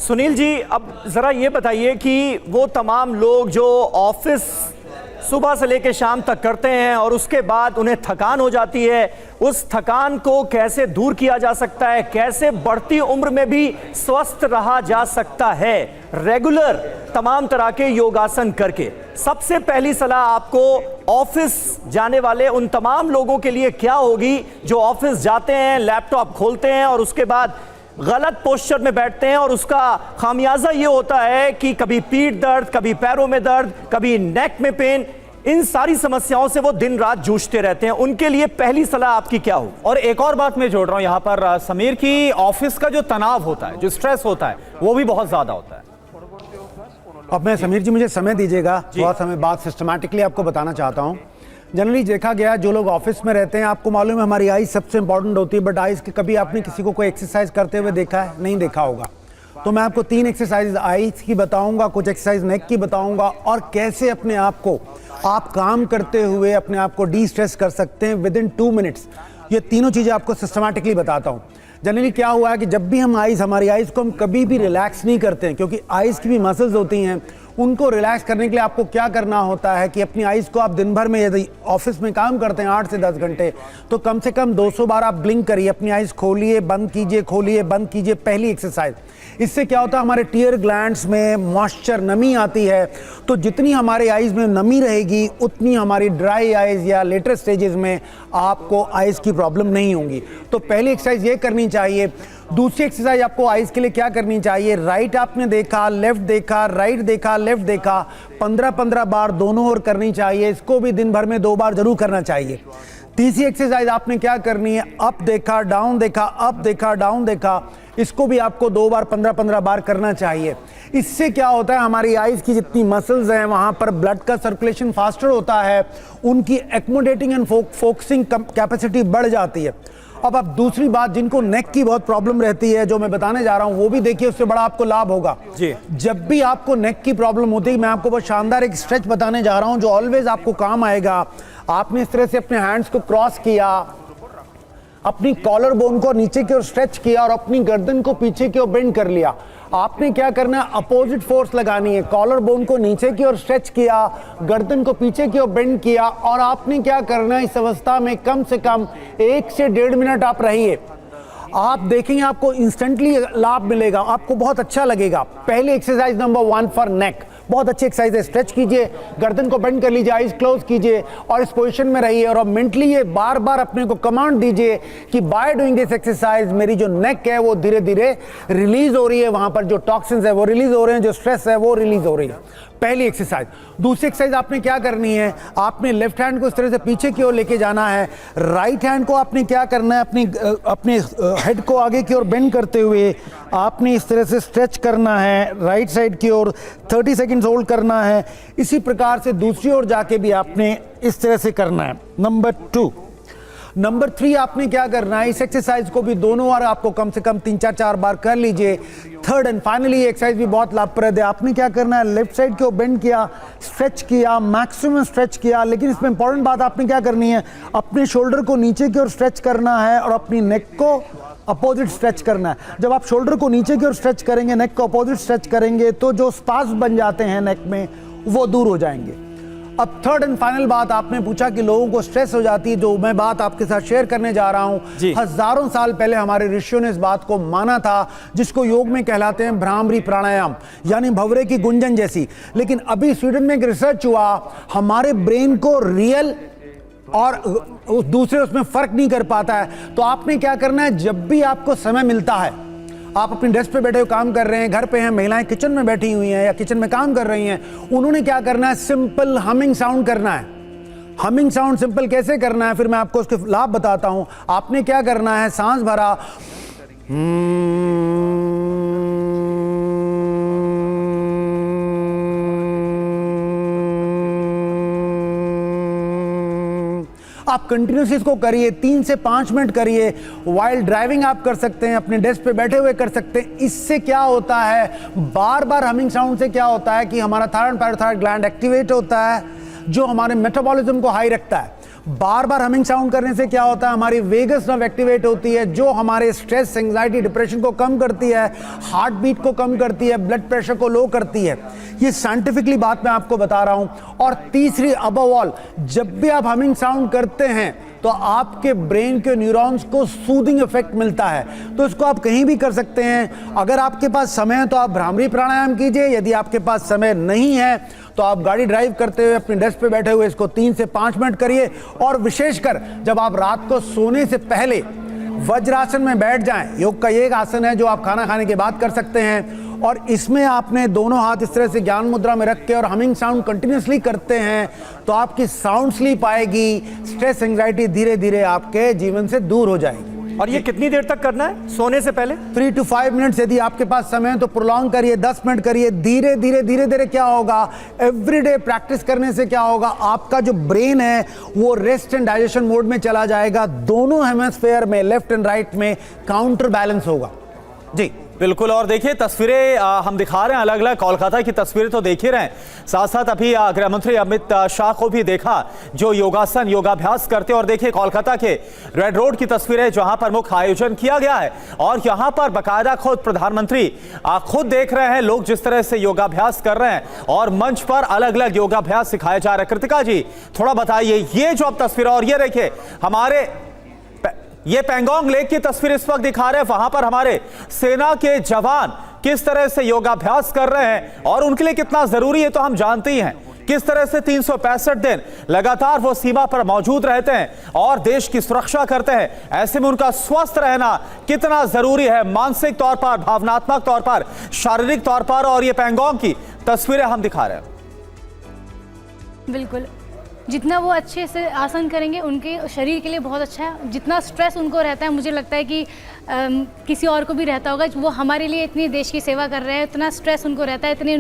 सुनील जी, अब ज़रा ये बताइए कि वो तमाम लोग जो ऑफिस सुबह से लेकर शाम तक करते हैं और उसके बाद उन्हें थकान हो जाती है, उस थकान को कैसे दूर किया जा सकता है, कैसे बढ़ती उम्र में भी स्वस्थ रहा जा सकता है रेगुलर तमाम तरह के योगासन करके। सबसे पहली सलाह आपको ऑफिस जाने वाले उन तमाम लोगों के लिए क्या होगी जो ऑफिस जाते हैं, लैपटॉप खोलते हैं और उसके बाद गलत पोस्चर में बैठते हैं और उसका खामियाजा ये होता है कि कभी पीठ दर्द, कभी पैरों में दर्द, कभी नेक में पेन, इन सारी समस्याओं से वो दिन रात जूझते रहते हैं। उनके लिए पहली सलाह आपकी क्या हो? और एक और बात मैं जोड़ रहा हूं यहां पर समीर, की ऑफिस का जो तनाव होता है, जो स्ट्रेस होता है, वो भी बहुत ज्यादा होता है। अब मैं समीर जी, मुझे समय दीजिएगा, थोड़ा सा मैं बात सिस्टमैटिकली आपको बताना चाहता हूं। जनरली देखा गया जो लोग ऑफिस में रहते हैं, आपको मालूम है हमारी आईज सबसे इंपॉर्टेंट होती है, बट आईज की कभी आपने किसी को कोई एक्सरसाइज करते हुए देखा है? नहीं देखा होगा। तो मैं आपको 3 एक्सरसाइज आईज की बताऊंगा, कुछ एक्सरसाइज नेक की बताऊंगा, और कैसे अपने आप को आप काम करते हुए अपने आप को डी स्ट्रेस कर सकते हैं विद इन 2 मिनट्स। ये तीनों चीज़ें आपको सिस्टमैटिकली बताता हूँ। जनरली क्या हुआ है कि जब भी हम हमारी आइज़ को हम कभी भी रिलैक्स नहीं करते हैं, क्योंकि आइज़ की भी मसल्स होती हैं, उनको रिलैक्स करने के लिए आपको क्या करना होता है कि अपनी आइज़ को आप दिन भर में, यदि ऑफिस में काम करते हैं 8 से 10 घंटे, तो कम से कम 200 बार आप ब्लिंक करिए, अपनी आइज़ खोलिए, बंद कीजिए, खोलिए, बंद कीजिए। पहली एक्सरसाइज। इससे क्या होता है, हमारे टीयर ग्लैंड्स में मॉइस्चर, नमी आती है, तो जितनी हमारे आइज़ में नमी रहेगी उतनी हमारी ड्राई आइज़ या लेटर स्टेजेस में आपको आइज़ की प्रॉब्लम नहीं होंगी। तो पहली एक्सरसाइज ये करनी चाहिए। दूसरी एक्सरसाइज आपको आइज़ के लिए क्या करनी चाहिए, राइट आपने देखा, लेफ्ट देखा, राइट देखा, लेफ्ट देखा, 15-15 बार दोनों ओर करनी चाहिए। इसको भी दिन भर में 2 बार जरूर करना चाहिए। तीसरी एक्सरसाइज आपने क्या करनी है, अप देखा, डाउन देखा, अप देखा, डाउन देखा, इसको भी आपको 2 बार 15-15 बार करना चाहिए। इससे क्या होता है, हमारी आइज़ की जितनी मसल्स हैं वहाँ पर ब्लड का सर्कुलेशन फास्टर होता है, उनकी एक्मोडेटिंग एंड फोकसिंग कैपेसिटी बढ़ जाती है। अब आप दूसरी बात, जिनको नेक की बहुत प्रॉब्लम रहती है, जो मैं बताने जा रहा हूँ वो भी देखिए, उससे बड़ा आपको लाभ होगा जी। जब भी आपको नेक की प्रॉब्लम होती है, मैं आपको बहुत शानदार एक स्ट्रेच बताने जा रहा हूँ जो ऑलवेज आपको काम आएगा। आपने इस तरह से अपने हैंड्स को क्रॉस किया, अपनी कॉलर बोन को नीचे की ओर स्ट्रेच किया और अपनी गर्दन को पीछे की ओर बेंड कर लिया। आपने क्या करना है, अपोजिट फोर्स लगानी है। कॉलर बोन को नीचे की ओर स्ट्रेच किया, गर्दन को पीछे की ओर बेंड किया, और आपने क्या करना है, इस अवस्था में कम से कम 1 से 1.5 मिनट आप रहिए। आप देखेंगे आपको इंस्टेंटली लाभ मिलेगा, आपको बहुत अच्छा लगेगा। पहले एक्सरसाइज नंबर 1 फॉर नेक, बहुत अच्छी एक्सरसाइज है। स्ट्रेच कीजिए, गर्दन को बेंड कर लीजिए, आइज क्लोज कीजिए और इस पोजीशन में रहिए, और अब मेंटली ये बार बार अपने को कमांड दीजिए कि बाय डूइंग दिस एक्सरसाइज मेरी जो नेक है वो धीरे धीरे रिलीज हो रही है, वहां पर जो टॉक्सिन्स है वो रिलीज हो रहे हैं, जो स्ट्रेस है वो रिलीज हो रही है। पहली एक्सरसाइज। दूसरी एक्सरसाइज आपने क्या करनी है, आपने लेफ्ट हैंड को इस तरह से पीछे की ओर लेके जाना है, राइट हैंड को आपने क्या करना है, अपने हेड को आगे की ओर बेंड करते हुए आपने इस तरह से स्ट्रेच करना है राइट साइड की ओर, 30 सेकंड्स होल्ड करना है। इसी प्रकार से दूसरी ओर जाके भी आपने इस तरह से करना है। नंबर 2। नंबर 3 आपने क्या करना है, इस एक्सरसाइज को भी दोनों बार आपको कम से कम 3-4 बार कर लीजिए। थर्ड एंड फाइनली एक्सरसाइज भी बहुत लाभप्रद है। आपने क्या करना है, लेफ्ट साइड को बेंड किया, स्ट्रेच किया, मैक्सिमम स्ट्रेच किया, लेकिन इसमें इंपॉर्टेंट बात आपने क्या करनी है, अपने शोल्डर को नीचे की ओर स्ट्रेच करना है और अपनी नेक को अपोजिट स्ट्रेच करना है। जब आप शोल्डर को नीचे की ओर स्ट्रेच करेंगे, नेक को अपोजिट स्ट्रेच करेंगे, तो जो स्पाज्म बन जाते हैं नेक में वो दूर हो जाएंगे। अब थर्ड एंड फाइनल बात, आपने पूछा कि लोगों को स्ट्रेस हो जाती है, जो मैं बात आपके साथ शेयर करने जा रहा हूं। हजारों साल पहले हमारे ऋषियों ने इस बात को माना था, जिसको योग में कहलाते हैं भ्रामरी प्राणायाम, यानी भंवरे की गुंजन जैसी। लेकिन अभी स्वीडन में एक रिसर्च हुआ, हमारे ब्रेन को रियल और दूसरे उसमें फर्क नहीं कर पाता है। तो आपने क्या करना है, जब भी आपको समय मिलता है, आप अपनी डेस्क पे बैठे हुए काम कर रहे हैं, घर पे हैं, महिलाएं किचन में बैठी हुई हैं या किचन में काम कर रही हैं, उन्होंने क्या करना है, सिंपल हमिंग साउंड करना है। हमिंग साउंड सिंपल कैसे करना है, फिर मैं आपको उसके लाभ बताता हूं। आपने क्या करना है, सांस भरा, आप कंटिन्यूसली इसको करिए, 3 से 5 मिनट करिए। वाइल ड्राइविंग आप कर सकते हैं, अपने डेस्क पे बैठे हुए कर सकते हैं। इससे क्या होता है, बार बार हमिंग साउंड से क्या होता है कि हमारा थायराइड पैराथायराइड ग्लैंड एक्टिवेट होता है, जो हमारे मेटाबॉलिज्म को हाई रखता है। बार बार हमिंग साउंड करने से क्या होता है, हमारी वेगस नर्व एक्टिवेट होती है, जो हमारे स्ट्रेस, एंजाइटी, डिप्रेशन को कम करती है, हार्ट बीट को कम करती है, ब्लड प्रेशर को लो करती है। ये साइंटिफिकली बात मैं आपको बता रहा हूं। और तीसरी, अबव ऑल, जब भी आप हमिंग साउंड करते हैं तो आपके ब्रेन के न्यूरॉन्स को सूदिंग इफेक्ट मिलता है। तो इसको आप कहीं भी कर सकते हैं। अगर आपके पास समय है तो आप भ्रामरी प्राणायाम कीजिए, यदि आपके पास समय नहीं है तो आप गाड़ी ड्राइव करते हुए अपने डेस्क पे बैठे हुए इसको 3 से 5 मिनट करिए। और विशेषकर जब आप रात को सोने से पहले वज्रासन में बैठ जाएं। योग का ये एक आसन है जो आप खाना खाने के बाद कर सकते हैं, और इसमें आपने दोनों हाथ इस तरह से ज्ञान मुद्रा में रख के और हमिंग साउंड कंटिन्यूसली करते हैं तो आपकी साउंड स्लीप आएगी, स्ट्रेस, एंजाइटी धीरे धीरे आपके जीवन से दूर हो जाएगी। और ये कितनी देर तक करना है सोने से पहले? 3 to 5 मिनट्स। यदि आपके पास समय है तो प्रोलॉन्ग करिए, 10 मिनट करिए। धीरे धीरे क्या होगा, एवरीडे प्रैक्टिस करने से क्या होगा, आपका जो ब्रेन है वो रेस्ट एंड डाइजेशन मोड में चला जाएगा। दोनों हेमिस्फेयर में, लेफ्ट एंड राइट में काउंटर बैलेंस होगा। जी बिल्कुल। और देखिए तस्वीरें हम दिखा रहे हैं अलग अलग, कोलकाता की तस्वीरें तो देख ही रहे हैं, साथ साथ अभी गृह मंत्री अमित शाह को भी देखा जो योगासन, योगाभ्यास करते हैं। और देखिए कोलकाता के रेड रोड की तस्वीरें जहां पर मुख्य आयोजन किया गया है और यहां पर बाकायदा खुद प्रधानमंत्री खुद देख रहे हैं लोग जिस तरह से योगाभ्यास कर रहे हैं और मंच पर अलग अलग योगाभ्यास सिखाए जा रहे हैं। कृतिका जी थोड़ा बताइए ये जो अब तस्वीर, और ये देखिए हमारे ये पेंगोंग लेक की तस्वीर इस वक्त दिखा रहे हैं, वहां पर हमारे सेना के जवान किस तरह से योगाभ्यास कर रहे हैं और उनके लिए कितना जरूरी है तो हम जानते ही हैं। किस तरह से 365 दिन लगातार वो सीमा पर मौजूद रहते हैं और देश की सुरक्षा करते हैं। ऐसे में उनका स्वस्थ रहना कितना जरूरी है, मानसिक तौर पर, भावनात्मक तौर पर, शारीरिक तौर पर। और ये पेंगोंग की तस्वीरें हम दिखा रहे हैं। बिल्कुल, जितना वो अच्छे से आसन करेंगे उनके शरीर के लिए बहुत अच्छा है। जितना स्ट्रेस उनको रहता है, मुझे लगता है कि किसी और को भी रहता होगा, वो हमारे लिए इतनी देश की सेवा कर रहे हैं, इतना स्ट्रेस उनको रहता है,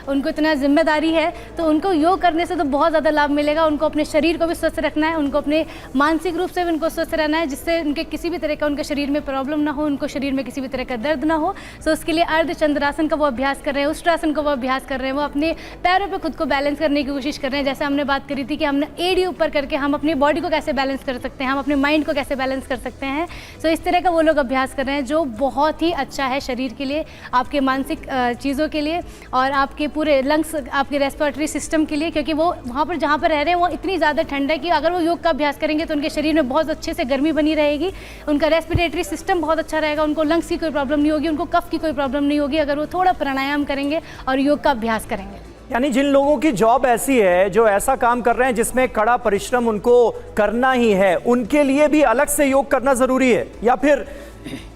उनको इतना जिम्मेदारी है, तो उनको योग करने से तो बहुत ज़्यादा लाभ मिलेगा। उनको अपने शरीर को भी स्वस्थ रखना है, उनको अपने मानसिक रूप से भी उनको स्वस्थ रहना है, जिससे उनके किसी भी तरह का उनके शरीर में प्रॉब्लम ना हो, उनको शरीर में किसी भी तरह का दर्द ना हो। सो उसके लिए अर्धचंद्रासन का वो अभ्यास कर रहे हैं, उष्ट्रासन का वो अभ्यास कर रहे हैं, वो अपने पैरों पर खुद को बैलेंस करने की कोशिश कर रहे हैं। जैसे हमने बात करी थी कि हमने एड़ी ऊपर करके हम अपनी बॉडी को कैसे बैलेंस कर सकते हैं, हम अपने माइंड को कैसे बैलेंस कर सकते हैं। सो इस तरह का वो लोग अभ्यास कर रहे हैं जो बहुत ही अच्छा है शरीर के लिए, आपके मानसिक चीज़ों के लिए और आपके पूरे लंग्स, आपके रेस्पिरेटरी सिस्टम के लिए। क्योंकि वो वहाँ पर जहाँ पर रह रहे हैं वो इतनी ज़्यादा ठंड है कि अगर वो योग का अभ्यास करेंगे तो उनके शरीर में बहुत अच्छे से गर्मी बनी रहेगी, उनका रेस्पिरेटरी सिस्टम बहुत अच्छा रहेगा, उनको लंग्स की कोई प्रॉब्लम नहीं होगी, उनको कफ की कोई प्रॉब्लम नहीं होगी अगर वो थोड़ा प्राणायाम करेंगे और योग का अभ्यास करेंगे। यानी जिन लोगों की जॉब ऐसी है, जो ऐसा काम कर रहे हैं जिसमें कड़ा परिश्रम उनको करना ही है, उनके लिए भी अलग से योग करना जरूरी है? या फिर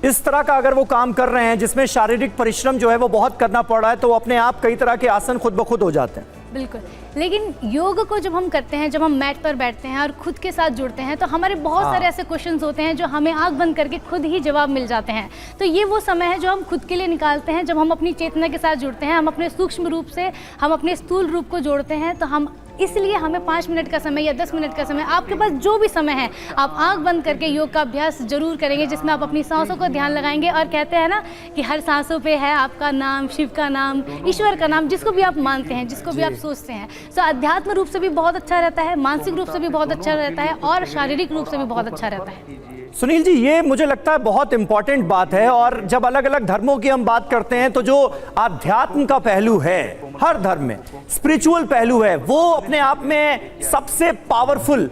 इस तरह का अगर वो काम कर रहे हैं जिसमें शारीरिक परिश्रम जो है वो बहुत करना पड़ रहा है, तो वो अपने आप कई तरह के आसन खुद ब खुद हो जाते हैं? बिल्कुल, लेकिन योग को जब हम करते हैं, जब हम मैट पर बैठते हैं और खुद के साथ जुड़ते हैं, तो हमारे बहुत सारे ऐसे क्वेश्चंस होते हैं जो हमें आंख बंद करके खुद ही जवाब मिल जाते हैं। तो ये वो समय है जो हम खुद के लिए निकालते हैं, जब हम अपनी चेतना के साथ जुड़ते हैं, हम अपने सूक्ष्म रूप से, हम अपने स्थूल रूप को जोड़ते हैं। तो हम इसलिए हमें 5 मिनट का समय या 10 मिनट का समय, आपके पास जो भी समय है, आप आंख बंद करके योग का अभ्यास जरूर करेंगे, जिसमें आप अपनी सांसों को ध्यान लगाएंगे। और कहते हैं ना कि हर सांसों पे है आपका नाम, शिव का नाम, ईश्वर का नाम, जिसको भी आप मानते हैं, जिसको भी आप सोचते हैं। तो अध्यात्म रूप से भी बहुत अच्छा रहता है, मानसिक रूप से भी बहुत अच्छा रहता है और शारीरिक रूप से भी बहुत अच्छा रहता है। सुनील जी, ये मुझे लगता है बहुत इंपॉर्टेंट बात है। और जब अलग अलग धर्मों की हम बात करते हैं तो जो आध्यात्म का पहलू है हर धर्म में, स्पिरिचुअल पहलू है, वो अपने आप में सबसे पावरफुल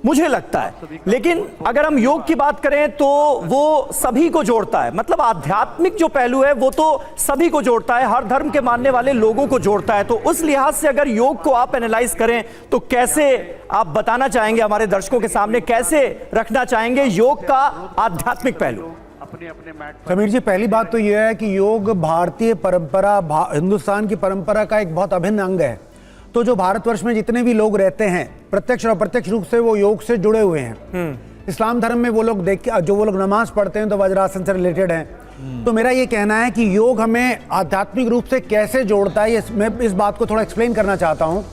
मुझे लगता है। लेकिन अगर हम योग की बात करें तो वो सभी को जोड़ता है, मतलब आध्यात्मिक जो पहलू है वो तो सभी को जोड़ता है, हर धर्म के मानने वाले लोगों को जोड़ता है। तो उस लिहाज से अगर योग को आप एनालाइज करें तो कैसे आप बताना चाहेंगे हमारे दर्शकों के सामने, कैसे रखना चाहेंगे योग का आध्यात्मिक पहलू? समीर जी, पहली बात तो यह है कि योग भारतीय परंपरा, हिंदुस्तान की परंपरा का एक बहुत अभिन्न अंग है। तो जो भारतवर्ष में जितने भी लोग रहते हैं, प्रत्यक्ष और अप्रत्यक्ष रूप से वो योग से जुड़े हुए हैं। इस्लाम धर्म में वो लोग जो वो लोग नमाज पढ़ते हैं तो वज्रासन से रिलेटेड हैं। तो मेरा ये कहना है कि योग हमें आध्यात्मिक रूप से कैसे जोड़ता है, मैं इस बात को थोड़ा एक्सप्लेन करना चाहता हूँ।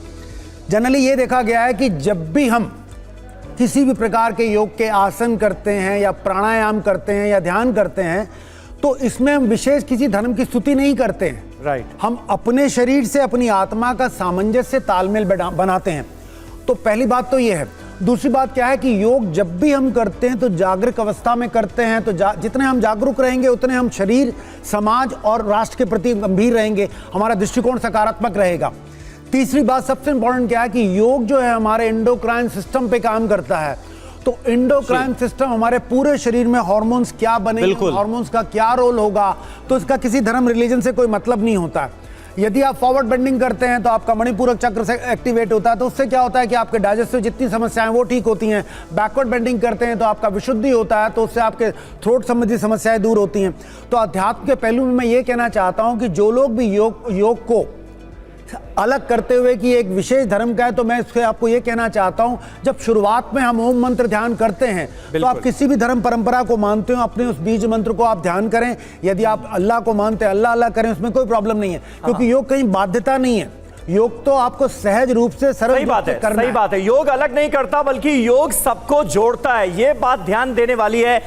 जनरली ये देखा गया है कि जब भी हम किसी भी प्रकार के योग के आसन करते हैं या प्राणायाम करते हैं या ध्यान करते हैं, तो इसमें हम विशेष किसी धर्म की स्तुति नहीं करते हैं। राइट। हम अपने शरीर से अपनी आत्मा का सामंजस्य, तालमेल बनाते हैं। तो पहली बात तो ये है। दूसरी बात क्या है कि योग जब भी हम करते हैं तो जागरूक अवस्था में करते हैं, तो जितने हम जागरूक रहेंगे उतने हम शरीर, समाज और राष्ट्र के प्रति गंभीर रहेंगे, हमारा दृष्टिकोण सकारात्मक रहेगा। तीसरी बात सबसे इंपॉर्टेंट क्या है कि योग जो है हमारे एंडोक्राइन सिस्टम पे काम करता है। तो एंडोक्राइन सिस्टम हमारे पूरे शरीर में हार्मोन्स क्या बनेंगे, हार्मोन्स का क्या रोल होगा, तो इसका किसी धर्म रिलीजन से कोई मतलब नहीं होता। यदि आप फॉरवर्ड बेंडिंग करते हैं तो आपका मणिपूरक चक्र से एक्टिवेट होता है, तो उससे क्या होता है कि आपके डाइजेस्टिव जितनी समस्याएं वो ठीक होती हैं। बैकवर्ड बेंडिंग करते हैं तो आपका विशुद्धि होता है, तो उससे आपके थ्रोट संबंधी समस्याएं दूर होती हैं। तो अध्यात्म के पहलू में मैं ये कहना चाहता हूं कि जो लोग भी योग को अलग करते हुए कि एक विशेष धर्म का है, तो मैं इसके आपको ये कहना चाहता हूं, जब शुरुआत में हम ओम मंत्र ध्यान करते हैं तो आप किसी भी धर्म परंपरा को मानते हो, अपने उस बीज मंत्र को आप ध्यान करें। यदि आप अल्लाह को मानते हैं, अल्लाह करें, उसमें कोई प्रॉब्लम नहीं है, क्योंकि योग कहीं बाध्यता नहीं है। योग तो आपको सहज रूप से सरल सही बात है, सही बात है। योग अलग नहीं करता बल्कि योग सबको जोड़ता है, ये बात ध्यान देने वाली है।